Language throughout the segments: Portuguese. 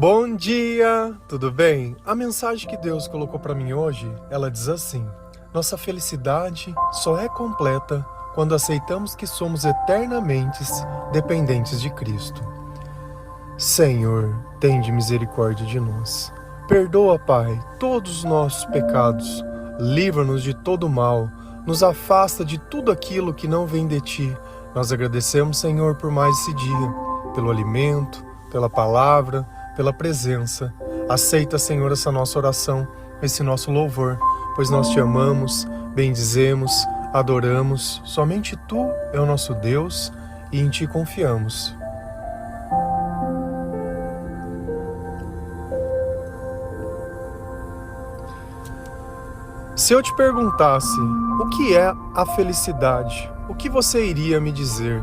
Bom dia, tudo bem? A mensagem que Deus colocou para mim hoje, ela diz assim: nossa felicidade só é completa quando aceitamos que somos eternamente dependentes de Cristo. Senhor, tende misericórdia de nós. Perdoa, Pai, todos os nossos pecados. Livra-nos de todo mal. Nos afasta de tudo aquilo que não vem de Ti. Nós agradecemos, Senhor, por mais esse dia, pelo alimento, pela palavra, pela presença. Aceita, Senhor, essa nossa oração, esse nosso louvor, pois nós Te amamos, bendizemos, adoramos. Somente Tu é o nosso Deus e em Ti confiamos. Se eu te perguntasse o que é a felicidade, o que você iria me dizer?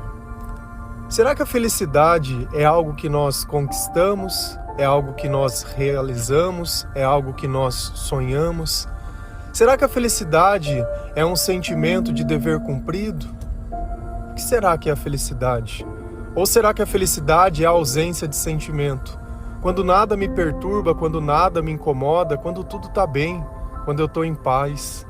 Será que a felicidade é algo que nós conquistamos? É algo que nós realizamos? É algo que nós sonhamos? Será que a felicidade é um sentimento de dever cumprido? O que será que é a felicidade? Ou será que a felicidade é a ausência de sentimento? Quando nada me perturba, quando nada me incomoda, quando tudo está bem, quando eu estou em paz.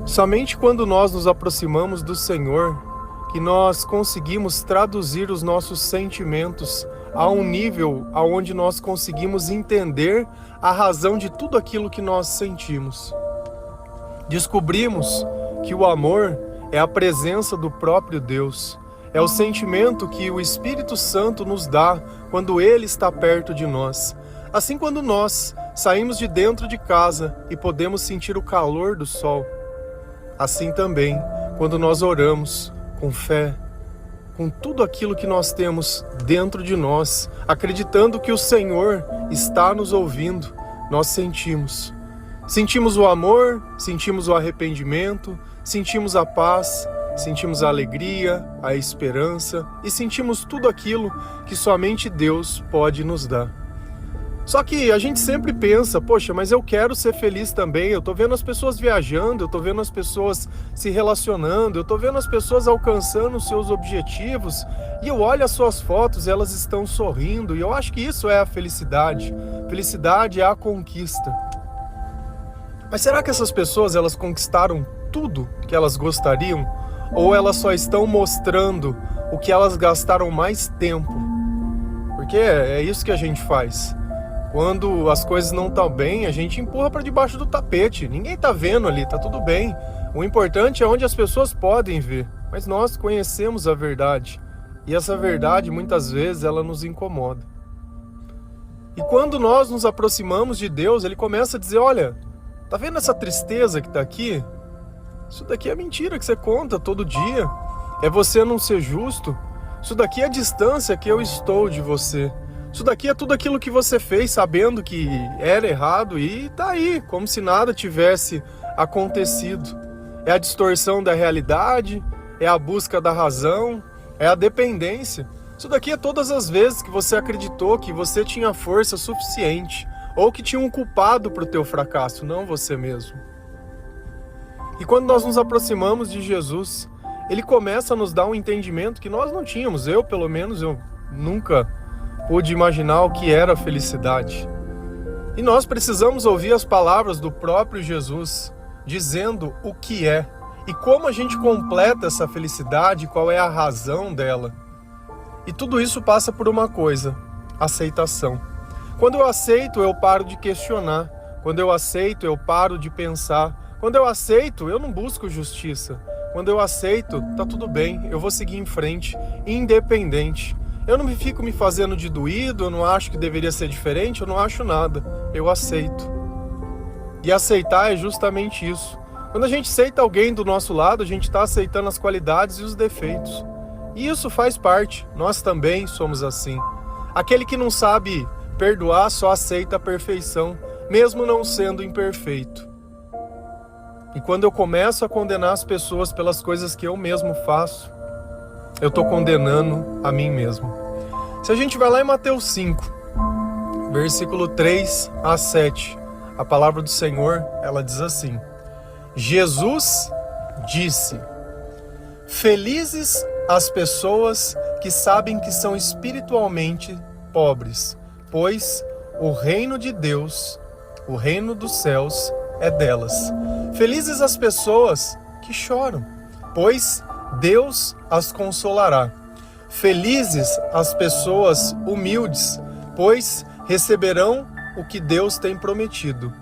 Somente quando nós nos aproximamos do Senhor, que nós conseguimos traduzir os nossos sentimentos a um nível onde nós conseguimos entender a razão de tudo aquilo que nós sentimos. Descobrimos que o amor é a presença do próprio Deus, é o sentimento que o Espírito Santo nos dá quando Ele está perto de nós. Assim, quando nós saímos de dentro de casa e podemos sentir o calor do sol, assim também, quando nós oramos com fé, com tudo aquilo que nós temos dentro de nós, acreditando que o Senhor está nos ouvindo, nós sentimos. Sentimos o amor, sentimos o arrependimento, sentimos a paz, sentimos a alegria, a esperança e sentimos tudo aquilo que somente Deus pode nos dar. Só que a gente sempre pensa, poxa, mas eu quero ser feliz também, eu tô vendo as pessoas viajando, eu tô vendo as pessoas se relacionando, eu tô vendo as pessoas alcançando os seus objetivos, e eu olho as suas fotos, elas estão sorrindo, e eu acho que isso é a felicidade. Felicidade é a conquista. Mas será que essas pessoas, elas conquistaram tudo que elas gostariam? Ou elas só estão mostrando o que elas gastaram mais tempo? Porque é isso que a gente faz. Quando as coisas não estão bem, a gente empurra para debaixo do tapete. Ninguém está vendo ali, tá tudo bem. O importante é onde as pessoas podem ver. Mas nós conhecemos a verdade. E essa verdade, muitas vezes, ela nos incomoda. E quando nós nos aproximamos de Deus, Ele começa a dizer, olha, tá vendo essa tristeza que está aqui? Isso daqui é mentira que você conta todo dia. É você não ser justo. Isso daqui é a distância que eu estou de você. Isso daqui é tudo aquilo que você fez sabendo que era errado e tá aí, como se nada tivesse acontecido. É a distorção da realidade, é a busca da razão, é a dependência. Isso daqui é todas as vezes que você acreditou que você tinha força suficiente ou que tinha um culpado para o teu fracasso, não você mesmo. E quando nós nos aproximamos de Jesus, Ele começa a nos dar um entendimento que nós não tínhamos. Eu, pelo menos, eu nunca pude imaginar o que era a felicidade. E nós precisamos ouvir as palavras do próprio Jesus, dizendo o que é e como a gente completa essa felicidade, qual é a razão dela. E tudo isso passa por uma coisa: aceitação. Quando eu aceito, eu paro de questionar. Quando eu aceito, eu paro de pensar. Quando eu aceito, eu não busco justiça. Quando eu aceito, tá tudo bem, eu vou seguir em frente, independente. Eu não fico me fazendo de doído, eu não acho que deveria ser diferente, eu não acho nada. Eu aceito. E aceitar é justamente isso. Quando a gente aceita alguém do nosso lado, a gente está aceitando as qualidades e os defeitos. E isso faz parte. Nós também somos assim. Aquele que não sabe perdoar só aceita a perfeição, mesmo não sendo imperfeito. E quando eu começo a condenar as pessoas pelas coisas que eu mesmo faço, eu estou condenando a mim mesmo. Se a gente vai lá em Mateus 5, versículo 3 a 7, a palavra do Senhor, ela diz assim: Jesus disse: felizes as pessoas que sabem que são espiritualmente pobres, pois o reino de Deus, o reino dos céus é delas. Felizes as pessoas que choram, pois Deus as consolará. Felizes as pessoas humildes, pois receberão o que Deus tem prometido.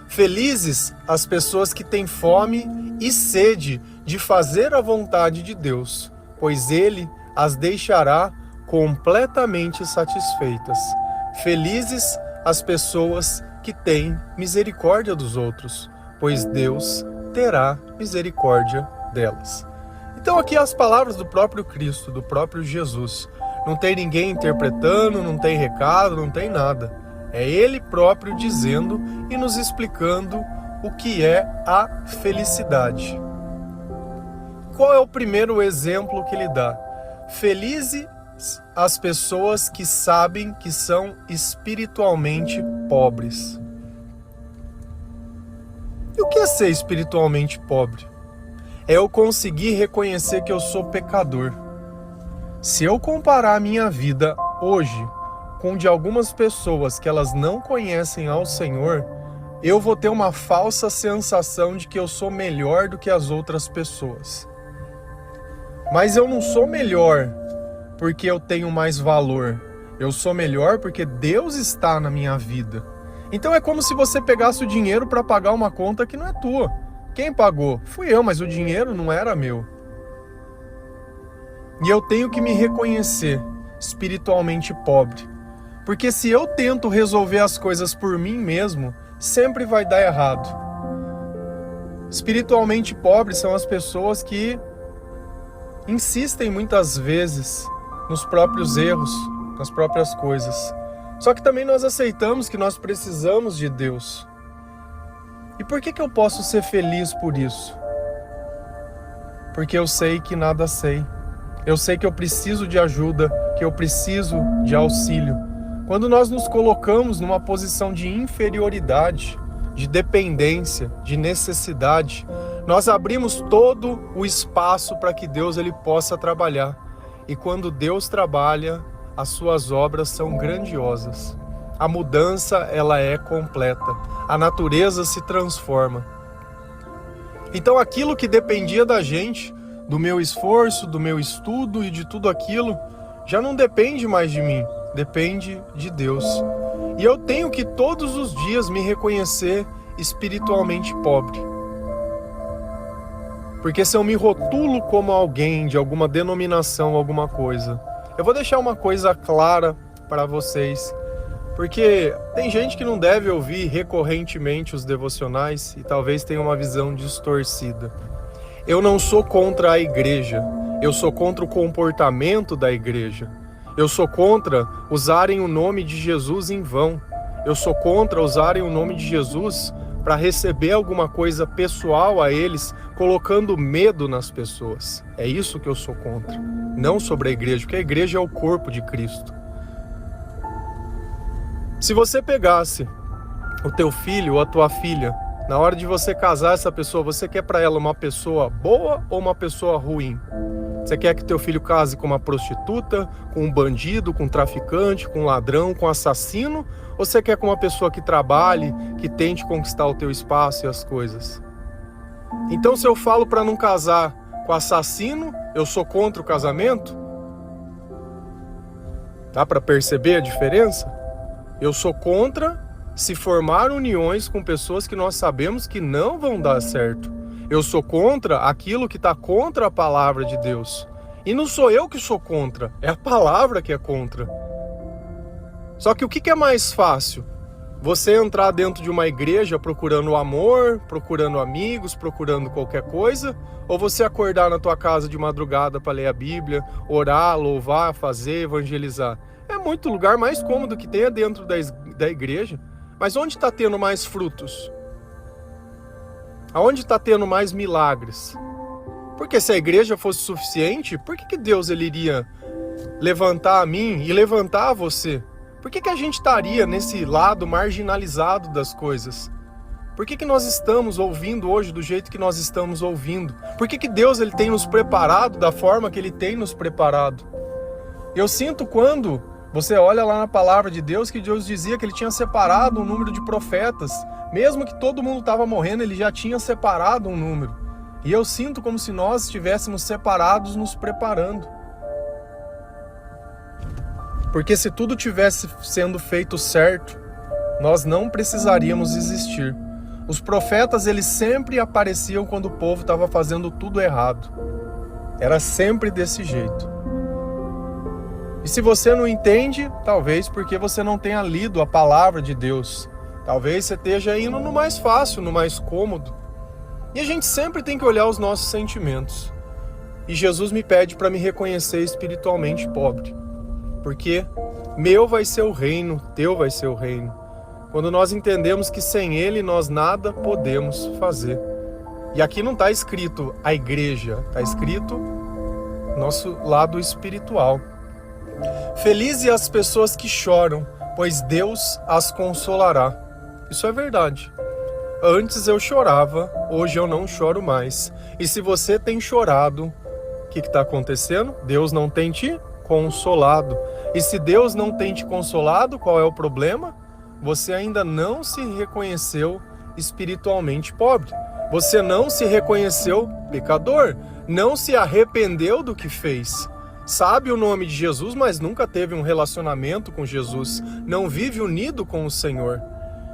Felizes as pessoas que têm fome e sede de fazer a vontade de Deus, pois Ele as deixará completamente satisfeitas. Felizes as pessoas que têm misericórdia dos outros, pois Deus terá misericórdia delas. Então aqui as palavras do próprio Cristo, do próprio Jesus. Não tem ninguém interpretando, não tem recado, não tem nada. É Ele próprio dizendo e nos explicando o que é a felicidade. Qual é o primeiro exemplo que Ele dá? Felizes as pessoas que sabem que são espiritualmente pobres. E o que é ser espiritualmente pobre? É eu conseguir reconhecer que eu sou pecador. Se eu comparar a minha vida hoje com de algumas pessoas que elas não conhecem ao Senhor, eu vou ter uma falsa sensação de que eu sou melhor do que as outras pessoas. Mas eu não sou melhor porque eu tenho mais valor. Eu sou melhor porque Deus está na minha vida. Então é como se você pegasse o dinheiro para pagar uma conta que não é tua. Quem pagou? Fui eu, mas o dinheiro não era meu. E eu tenho que me reconhecer espiritualmente pobre. Porque se eu tento resolver as coisas por mim mesmo, sempre vai dar errado. Espiritualmente pobres são as pessoas que insistem muitas vezes nos próprios erros, nas próprias coisas. Só que também nós aceitamos que nós precisamos de Deus. E por que eu posso ser feliz por isso? Porque eu sei que nada sei. Eu sei que eu preciso de ajuda, que eu preciso de auxílio. Quando nós nos colocamos numa posição de inferioridade, de dependência, de necessidade, nós abrimos todo o espaço para que Deus ele possa trabalhar. E quando Deus trabalha, as suas obras são grandiosas. A mudança ela é completa. A natureza se transforma. Então aquilo que dependia da gente, do meu esforço, do meu estudo e de tudo aquilo, já não depende mais de mim, depende de Deus. E eu tenho que todos os dias me reconhecer espiritualmente pobre. Porque se eu me rotulo como alguém de alguma denominação, alguma coisa, eu vou deixar uma coisa clara para vocês. Porque tem gente que não deve ouvir recorrentemente os devocionais e talvez tenha uma visão distorcida. Eu não sou contra a igreja, eu sou contra o comportamento da igreja. Eu sou contra usarem o nome de Jesus em vão. Eu sou contra usarem o nome de Jesus para receber alguma coisa pessoal a eles, colocando medo nas pessoas. É isso que eu sou contra. Não sobre a igreja, porque a igreja é o corpo de Cristo. Se você pegasse o teu filho ou a tua filha, na hora de você casar essa pessoa, você quer para ela uma pessoa boa ou uma pessoa ruim? Você quer que teu filho case com uma prostituta, com um bandido, com um traficante, com um ladrão, com um assassino? Ou você quer com uma pessoa que trabalhe, que tente conquistar o teu espaço e as coisas? Então se eu falo para não casar com assassino, eu sou contra o casamento? Dá para perceber a diferença? Eu sou contra se formar uniões com pessoas que nós sabemos que não vão dar certo. Eu sou contra aquilo que está contra a palavra de Deus. E não sou eu que sou contra, é a palavra que é contra. Só que o que é mais fácil? Você entrar dentro de uma igreja procurando amor, procurando amigos, procurando qualquer coisa? Ou você acordar na tua casa de madrugada para ler a Bíblia, orar, louvar, fazer, evangelizar? É muito lugar mais cômodo que tem dentro da igreja. Mas onde está tendo mais frutos? Aonde está tendo mais milagres? Porque se a igreja fosse suficiente, por que Deus ele iria levantar a mim e levantar a você? Por que a gente estaria nesse lado marginalizado das coisas? Por que nós estamos ouvindo hoje do jeito que nós estamos ouvindo? Por que Deus ele tem nos preparado da forma que Ele tem nos preparado? Eu sinto quando você olha lá na palavra de Deus que Deus dizia que Ele tinha separado um número de profetas. Mesmo que todo mundo estava morrendo, Ele já tinha separado um número. E eu sinto como se nós estivéssemos separados nos preparando. Porque se tudo tivesse sendo feito certo, nós não precisaríamos existir. Os profetas, eles sempre apareciam quando o povo estava fazendo tudo errado. Era sempre desse jeito. E se você não entende, talvez porque você não tenha lido a palavra de Deus. Talvez você esteja indo no mais fácil, no mais cômodo. E a gente sempre tem que olhar os nossos sentimentos. E Jesus me pede para me reconhecer espiritualmente pobre. Porque meu vai ser o reino, teu vai ser o reino. Quando nós entendemos que sem Ele nós nada podemos fazer. E aqui não está escrito a igreja, está escrito nosso lado espiritual. Felizes as pessoas que choram, pois Deus as consolará. Isso é verdade. Antes eu chorava, hoje eu não choro mais. E se você tem chorado, o que está acontecendo? Deus não tem te consolado. E se Deus não tem te consolado, qual é o problema? Você ainda não se reconheceu espiritualmente pobre. Você não se reconheceu pecador. Não se arrependeu do que fez. Sabe o nome de Jesus, mas nunca teve um relacionamento com Jesus. Não vive unido com o Senhor.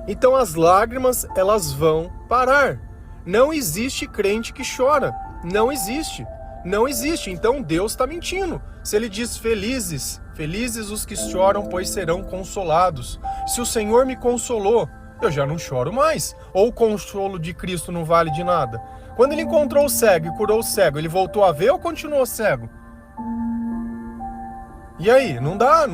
Então as lágrimas, elas vão parar. Não existe crente que chora. Não existe. Não existe. Então Deus está mentindo. Se Ele diz felizes, felizes os que choram, pois serão consolados. Se o Senhor me consolou, eu já não choro mais. Ou o consolo de Cristo não vale de nada? Quando Ele encontrou o cego e curou o cego, Ele voltou a ver ou continuou cego? E aí, não dá,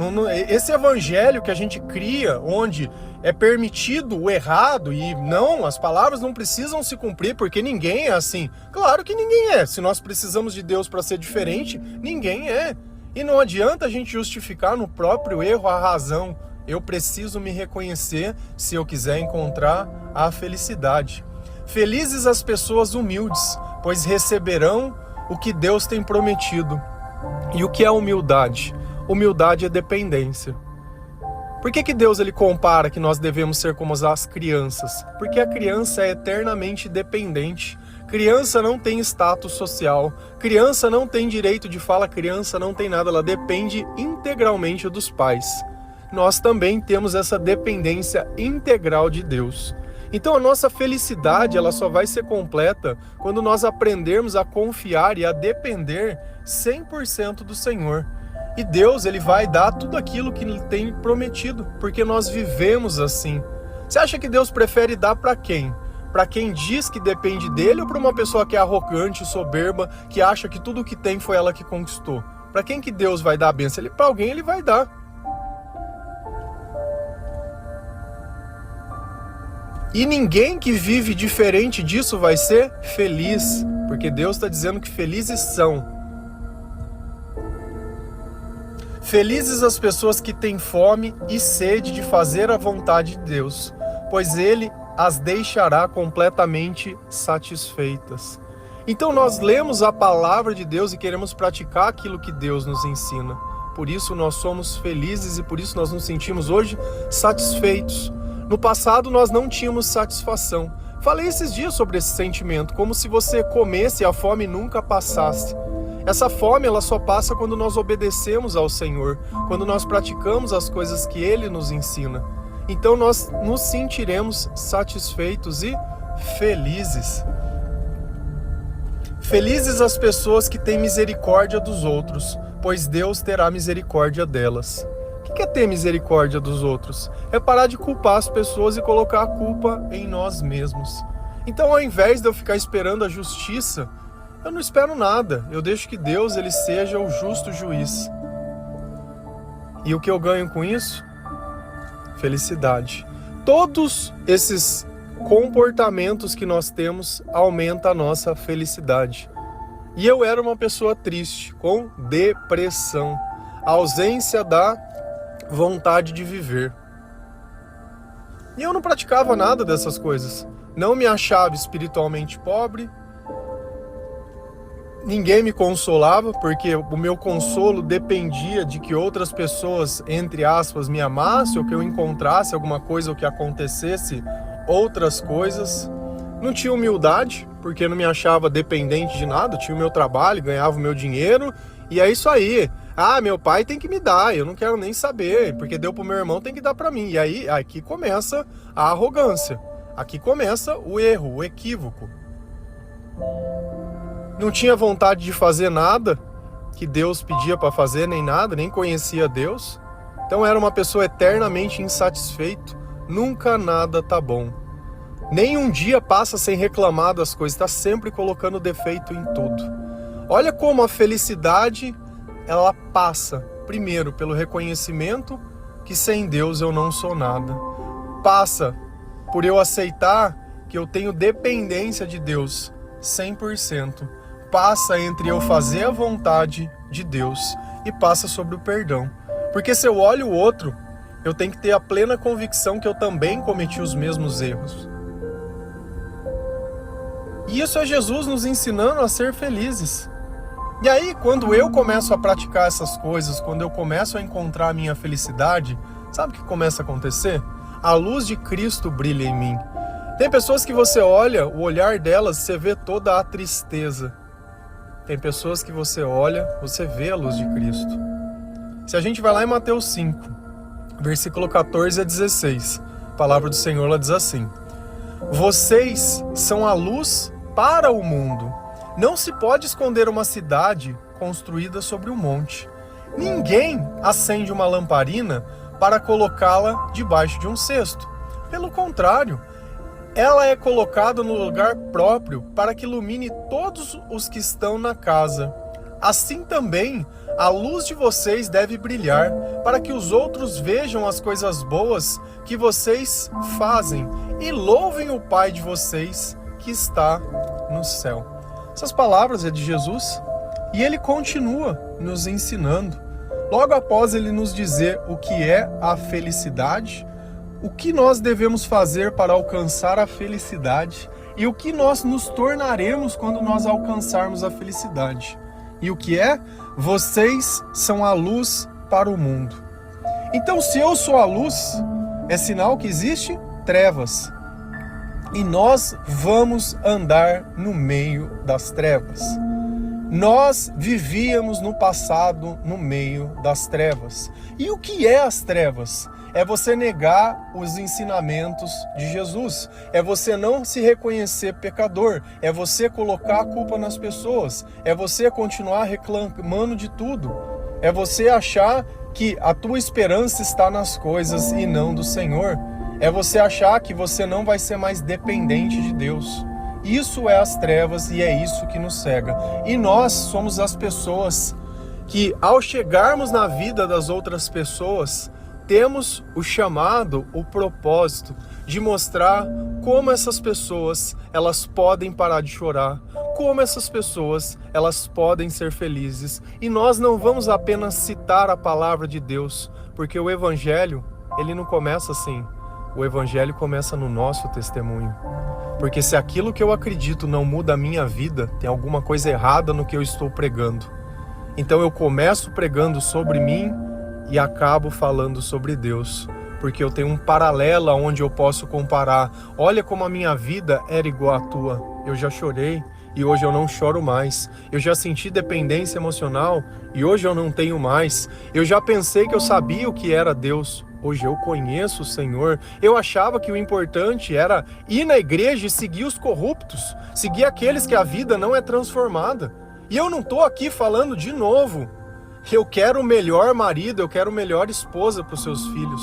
esse evangelho que a gente cria, onde é permitido o errado e não, as palavras não precisam se cumprir, porque ninguém é assim. Claro que ninguém é. Se nós precisamos de Deus para ser diferente, ninguém é. E não adianta a gente justificar no próprio erro a razão. Eu preciso me reconhecer se eu quiser encontrar a felicidade. Felizes as pessoas humildes, pois receberão o que Deus tem prometido. E o que é humildade? Humildade é dependência. Por que Deus ele compara que nós devemos ser como as crianças? Porque a criança é eternamente dependente. Criança não tem status social. Criança não tem direito de fala. Criança não tem nada. Ela depende integralmente dos pais. Nós também temos essa dependência integral de Deus. Então a nossa felicidade ela só vai ser completa quando nós aprendermos a confiar e a depender 100% do Senhor. E Deus ele vai dar tudo aquilo que Ele tem prometido, porque nós vivemos assim. Você acha que Deus prefere dar para quem? Para quem diz que depende dele ou para uma pessoa que é arrogante, soberba, que acha que tudo que tem foi ela que conquistou? Para quem que Deus vai dar a bênção? Para alguém Ele vai dar. E ninguém que vive diferente disso vai ser feliz, porque Deus está dizendo que felizes são. Felizes as pessoas que têm fome e sede de fazer a vontade de Deus, pois Ele as deixará completamente satisfeitas. Então nós lemos a palavra de Deus e queremos praticar aquilo que Deus nos ensina. Por isso nós somos felizes e por isso nós nos sentimos hoje satisfeitos. No passado nós não tínhamos satisfação. Falei esses dias sobre esse sentimento, como se você comesse e a fome nunca passasse. Essa fome ela só passa quando nós obedecemos ao Senhor, quando nós praticamos as coisas que Ele nos ensina. Então nós nos sentiremos satisfeitos e felizes. Felizes as pessoas que têm misericórdia dos outros, pois Deus terá misericórdia delas. O que é ter misericórdia dos outros? É parar de culpar as pessoas e colocar a culpa em nós mesmos. Então ao invés de eu ficar esperando a justiça, eu não espero nada, eu deixo que Deus ele seja o justo juiz. E o que eu ganho com isso? Felicidade. Todos esses comportamentos que nós temos aumentam a nossa felicidade. E eu era uma pessoa triste, com depressão, a ausência da vontade de viver. E eu não praticava nada dessas coisas. não me achava espiritualmente pobre, ninguém me consolava, porque o meu consolo dependia de que outras pessoas, entre aspas, me amassem, ou que eu encontrasse alguma coisa, ou que acontecesse outras coisas. Não tinha humildade, porque não me achava dependente de nada, eu tinha o meu trabalho, ganhava o meu dinheiro, e é isso aí. Ah, meu pai tem que me dar, eu não quero nem saber, porque deu pro meu irmão, tem que dar pra mim. E aí, aqui começa a arrogância, aqui começa o erro, o equívoco. Não tinha vontade de fazer nada que Deus pedia para fazer, nem nada, nem conhecia Deus. Então era uma pessoa eternamente insatisfeito, nunca nada tá bom. Nem um dia passa sem reclamar das coisas, está sempre colocando defeito em tudo. Olha como a felicidade, ela passa, primeiro, pelo reconhecimento que sem Deus eu não sou nada. Passa por eu aceitar que eu tenho dependência de Deus 100%. Passa entre eu fazer a vontade de Deus e passa sobre o perdão. Porque se eu olho o outro, eu tenho que ter a plena convicção que eu também cometi os mesmos erros. E isso é Jesus nos ensinando a ser felizes. E aí, quando eu começo a praticar essas coisas, quando eu começo a encontrar a minha felicidade, sabe o que começa a acontecer? A luz de Cristo brilha em mim. Tem pessoas que você olha, o olhar delas, você vê toda a tristeza. Tem pessoas que você olha, você vê a luz de Cristo. Se a gente vai lá em Mateus 5, versículo 14 a 16, a palavra do Senhor ela diz assim: vocês são a luz para o mundo. Não se pode esconder uma cidade construída sobre um monte. Ninguém acende uma lamparina para colocá-la debaixo de um cesto. Pelo contrário, ela é colocada no lugar próprio para que ilumine todos os que estão na casa. Assim também, a luz de vocês deve brilhar para que os outros vejam as coisas boas que vocês fazem e louvem o Pai de vocês que está no céu. Essas palavras é de Jesus e ele continua nos ensinando. Logo após ele nos dizer o que é a felicidade, o que nós devemos fazer para alcançar a felicidade e o que nós nos tornaremos quando nós alcançarmos a felicidade. E o que é? Vocês são a luz para o mundo. Então, se eu sou a luz, é sinal que existe trevas. E nós vamos andar no meio das trevas. Nós vivíamos no passado no meio das trevas. E o que é as trevas? É você negar os ensinamentos de Jesus. É você não se reconhecer pecador. É você colocar a culpa nas pessoas. É você continuar reclamando de tudo. É você achar que a tua esperança está nas coisas e não do Senhor. É você achar que você não vai ser mais dependente de Deus. Isso é as trevas e é isso que nos cega. E nós somos as pessoas que, ao chegarmos na vida das outras pessoas, temos o chamado, o propósito de mostrar como essas pessoas elas podem parar de chorar, como essas pessoas elas podem ser felizes. E nós não vamos apenas citar a palavra de Deus, porque o Evangelho, ele não começa assim. O Evangelho começa no nosso testemunho. Porque se aquilo que eu acredito não muda a minha vida, tem alguma coisa errada no que eu estou pregando. Então eu começo pregando sobre mim e acabo falando sobre Deus. Porque eu tenho um paralelo onde eu posso comparar. Olha como a minha vida era igual à tua. Eu já chorei e hoje eu não choro mais. Eu já senti dependência emocional e hoje eu não tenho mais. Eu já pensei que eu sabia o que era Deus. Hoje eu conheço o Senhor. Eu achava que o importante era ir na igreja e seguir os corruptos, seguir aqueles que a vida não é transformada. E eu não estou aqui falando de novo. Eu quero o melhor marido, eu quero a melhor esposa para os seus filhos.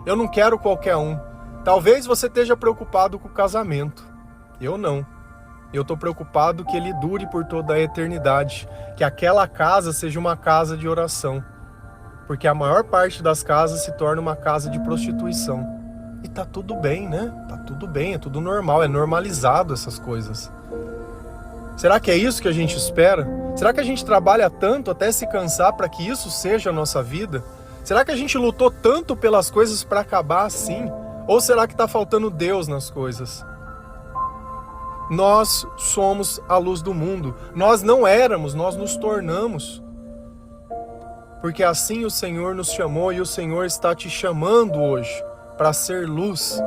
Eu não quero qualquer um. Talvez você esteja preocupado com o casamento. Eu não. Eu estou preocupado que ele dure por toda a eternidade. Que aquela casa seja uma casa de oração. Porque a maior parte das casas se torna uma casa de prostituição. E tá tudo bem, né? Tá tudo bem, é tudo normal, é normalizado essas coisas. Será que é isso que a gente espera? Será que a gente trabalha tanto até se cansar para que isso seja a nossa vida? Será que a gente lutou tanto pelas coisas para acabar assim? Ou será que tá faltando Deus nas coisas? Nós somos a luz do mundo. Nós não éramos, nós nos tornamos. Porque assim o Senhor nos chamou e o Senhor está te chamando hoje para ser luz.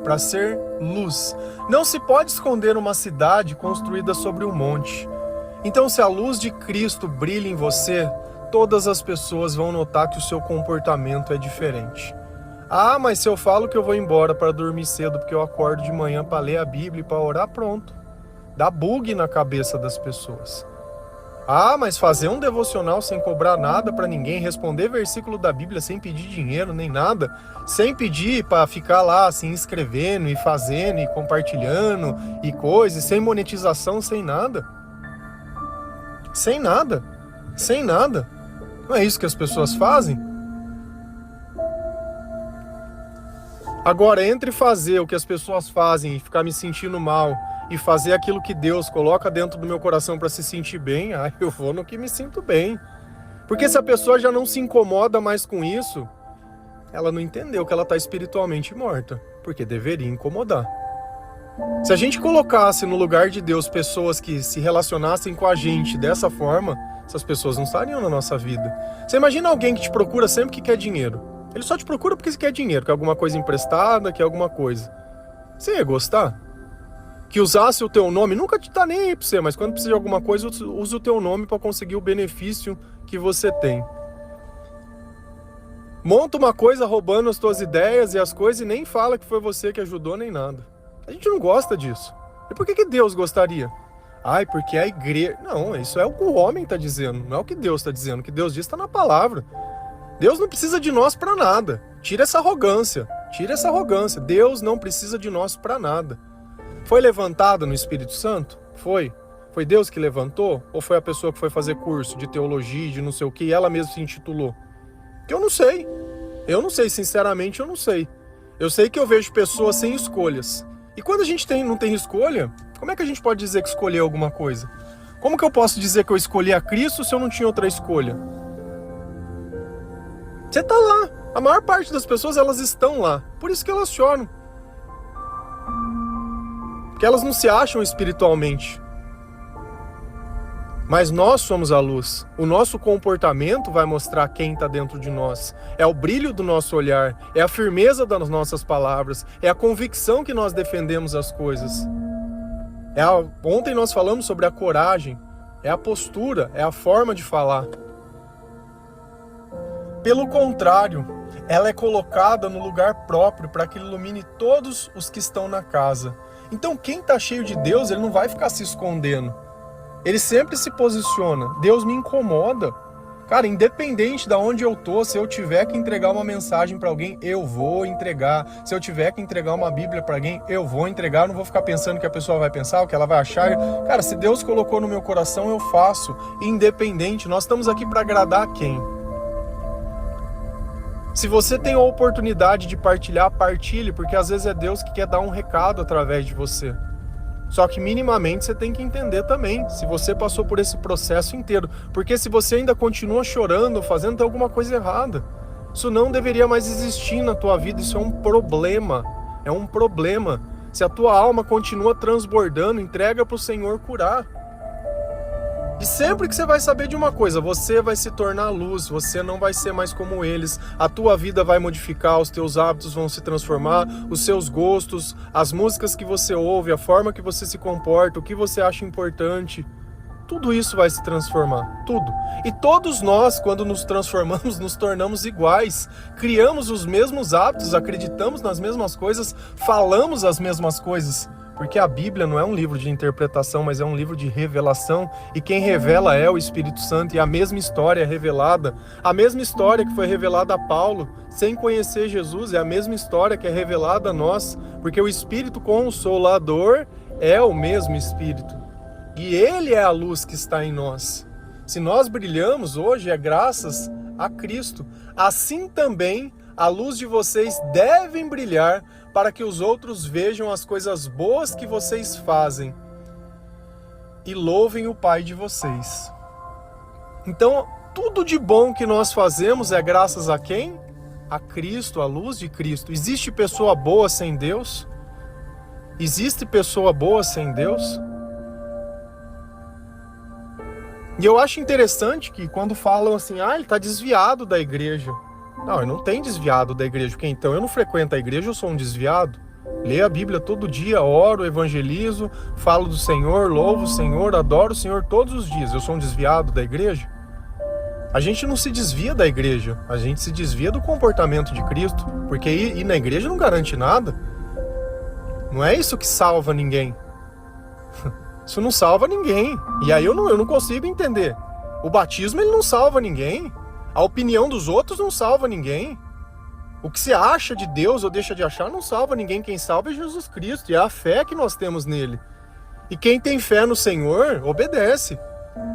Para ser luz. Não se pode esconder uma cidade construída sobre um monte. Então, se a luz de Cristo brilha em você, todas as pessoas vão notar que o seu comportamento é diferente. Ah, mas se eu falo que eu vou embora para dormir cedo porque eu acordo de manhã para ler a Bíblia e para orar, pronto. Dá bug na cabeça das pessoas. Ah, mas fazer um devocional sem cobrar nada para ninguém, responder versículo da Bíblia sem pedir dinheiro nem nada, sem pedir para ficar lá se inscrevendo e fazendo e compartilhando e coisas, sem monetização, sem nada. Sem nada. Sem nada. Não é isso que as pessoas fazem? Agora, entre fazer o que as pessoas fazem e ficar me sentindo mal e fazer aquilo que Deus coloca dentro do meu coração para se sentir bem, eu vou no que me sinto bem. Porque se a pessoa já não se incomoda mais com isso, ela não entendeu que ela está espiritualmente morta, porque deveria incomodar. Se a gente colocasse no lugar de Deus pessoas que se relacionassem com a gente dessa forma, essas pessoas não estariam na nossa vida. Você imagina alguém que te procura sempre que quer dinheiro. Ele só te procura porque você quer dinheiro, quer alguma coisa emprestada, quer alguma coisa. Você ia gostar? Que usasse o teu nome, nunca te tá nem aí pra você, mas quando precisa de alguma coisa, usa o teu nome para conseguir o benefício que você tem. Monta uma coisa roubando as tuas ideias e as coisas e nem fala que foi você que ajudou nem nada. A gente não gosta disso. E por que Deus gostaria? Ai, porque a igreja... Não, isso é o que o homem está dizendo, não é o que Deus está dizendo. O que Deus diz está na palavra. Deus não precisa de nós para nada. Tira essa arrogância. Tira essa arrogância. Deus não precisa de nós para nada. Foi levantado no Espírito Santo? Foi. Foi Deus que levantou? Ou foi a pessoa que foi fazer curso de teologia, de não sei o que, e ela mesma se intitulou? Que eu não sei. Eu não sei, sinceramente eu não sei. Eu sei que eu vejo pessoas sem escolhas. E quando a gente não tem escolha, como é que a gente pode dizer que escolheu alguma coisa? Como que eu posso dizer que eu escolhi a Cristo se eu não tinha outra escolha? Você está lá. A maior parte das pessoas, elas estão lá. Por isso que elas choram. Porque elas não se acham espiritualmente. Mas nós somos a luz. O nosso comportamento vai mostrar quem está dentro de nós. É o brilho do nosso olhar. É a firmeza das nossas palavras. É a convicção que nós defendemos as coisas. Ontem nós falamos sobre a coragem. É a postura. É a forma de falar. Pelo contrário, ela é colocada no lugar próprio para que ilumine todos os que estão na casa. Então quem está cheio de Deus, ele não vai ficar se escondendo. Ele sempre se posiciona. Deus me incomoda. Cara, independente de onde eu tô, se eu tiver que entregar uma mensagem para alguém, eu vou entregar. Se eu tiver que entregar uma Bíblia para alguém, eu vou entregar. Eu não vou ficar pensando o que a pessoa vai pensar, o que ela vai achar. Cara, se Deus colocou no meu coração, eu faço. Independente. Nós estamos aqui para agradar quem? Se você tem a oportunidade de partilhar, partilhe, porque às vezes é Deus que quer dar um recado através de você. Só que minimamente você tem que entender também, se você passou por esse processo inteiro. Porque se você ainda continua chorando, fazendo, tem alguma coisa errada. Isso não deveria mais existir na tua vida, isso é um problema. É um problema. Se a tua alma continua transbordando, entrega para o Senhor curar. E sempre que você vai saber de uma coisa, você vai se tornar luz, você não vai ser mais como eles, a tua vida vai modificar, os teus hábitos vão se transformar, os seus gostos, as músicas que você ouve, a forma que você se comporta, o que você acha importante, tudo isso vai se transformar, tudo. E todos nós, quando nos transformamos, nos tornamos iguais, criamos os mesmos hábitos, acreditamos nas mesmas coisas, falamos as mesmas coisas. Porque a Bíblia não é um livro de interpretação, mas é um livro de revelação. E quem revela é o Espírito Santo. E a mesma história é revelada. A mesma história que foi revelada a Paulo, sem conhecer Jesus, é a mesma história que é revelada a nós. Porque o Espírito Consolador é o mesmo Espírito. E Ele é a luz que está em nós. Se nós brilhamos hoje, é graças a Cristo. Assim também, a luz de vocês deve brilhar para que os outros vejam as coisas boas que vocês fazem e louvem o Pai de vocês. Então, tudo de bom que nós fazemos é graças a quem? A Cristo, a luz de Cristo. Existe pessoa boa sem Deus? Existe pessoa boa sem Deus? E eu acho interessante que quando falam assim, ele está desviado da igreja. Não, eu não tenho desviado da igreja, porque então eu não frequento a igreja, eu sou um desviado. Leio a Bíblia todo dia, oro, evangelizo, falo do Senhor, louvo o Senhor, adoro o Senhor todos os dias. Eu sou um desviado da igreja? A gente não se desvia da igreja, a gente se desvia do comportamento de Cristo, porque ir na igreja não garante nada. Não é isso que salva ninguém. Isso não salva ninguém. E aí eu não consigo entender. O batismo ele não salva ninguém. A opinião dos outros não salva ninguém. O que se acha de Deus ou deixa de achar não salva ninguém. Quem salva é Jesus Cristo e é a fé que nós temos nele. E quem tem fé no Senhor, obedece.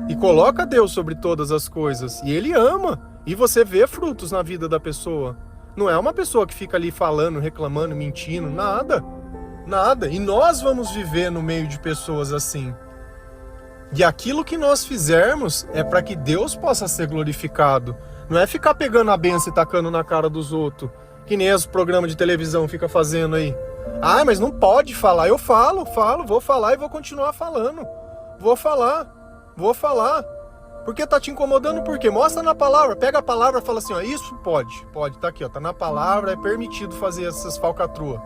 E coloca Deus sobre todas as coisas. E ele ama. E você vê frutos na vida da pessoa. Não é uma pessoa que fica ali falando, reclamando, mentindo, nada. Nada. E nós vamos viver no meio de pessoas assim. E aquilo que nós fizermos é para que Deus possa ser glorificado. Não é ficar pegando a benção e tacando na cara dos outros. Que nem os programas de televisão fica fazendo aí. Mas não pode falar. Eu falo, vou falar e vou continuar falando. Vou falar. Porque tá te incomodando por quê? Mostra na palavra. Pega a palavra e fala assim, isso pode, tá aqui, tá na palavra, é permitido fazer essas falcatruas.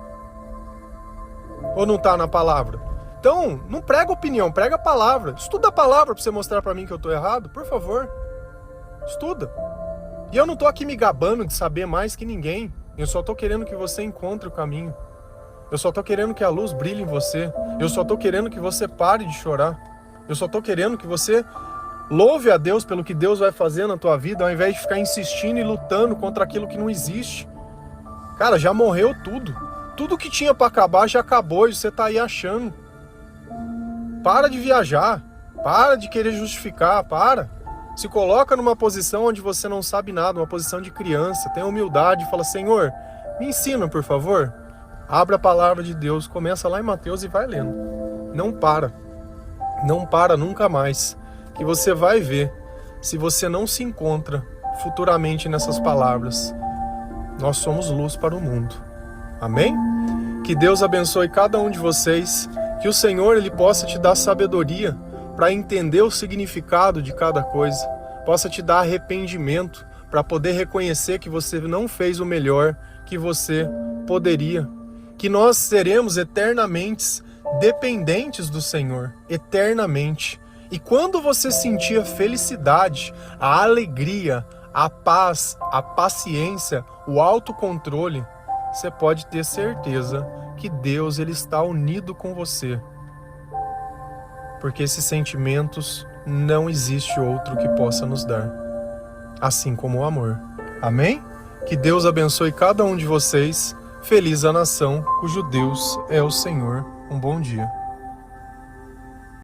Ou não tá na palavra? Então, não prega opinião, prega a palavra. Estuda a palavra pra você mostrar pra mim que eu tô errado, por favor. Estuda. E eu não tô aqui me gabando de saber mais que ninguém. Eu só tô querendo que você encontre o caminho. Eu só tô querendo que a luz brilhe em você. Eu só tô querendo que você pare de chorar. Eu só tô querendo que você louve a Deus pelo que Deus vai fazer na tua vida, ao invés de ficar insistindo e lutando contra aquilo que não existe. Cara, já morreu tudo. Tudo que tinha pra acabar já acabou e você tá aí achando. Para de viajar. Para de querer justificar. Para. Se coloca numa posição onde você não sabe nada, uma posição de criança. Tenha humildade e fala, Senhor, me ensina, por favor. Abre a palavra de Deus. Começa lá em Mateus e vai lendo. Não para. Não para nunca mais. Que você vai ver se você não se encontra futuramente nessas palavras. Nós somos luz para o mundo. Amém? Que Deus abençoe cada um de vocês. Que o Senhor ele possa te dar sabedoria para entender o significado de cada coisa. Possa te dar arrependimento para poder reconhecer que você não fez o melhor que você poderia. Que nós seremos eternamente dependentes do Senhor. Eternamente. E quando você sentir a felicidade, a alegria, a paz, a paciência, o autocontrole, você pode ter certeza que Deus ele está unido com você. Porque esses sentimentos não existe outro que possa nos dar, assim como o amor. Amém? Que Deus abençoe cada um de vocês. Feliz a nação cujo Deus é o Senhor. Um bom dia.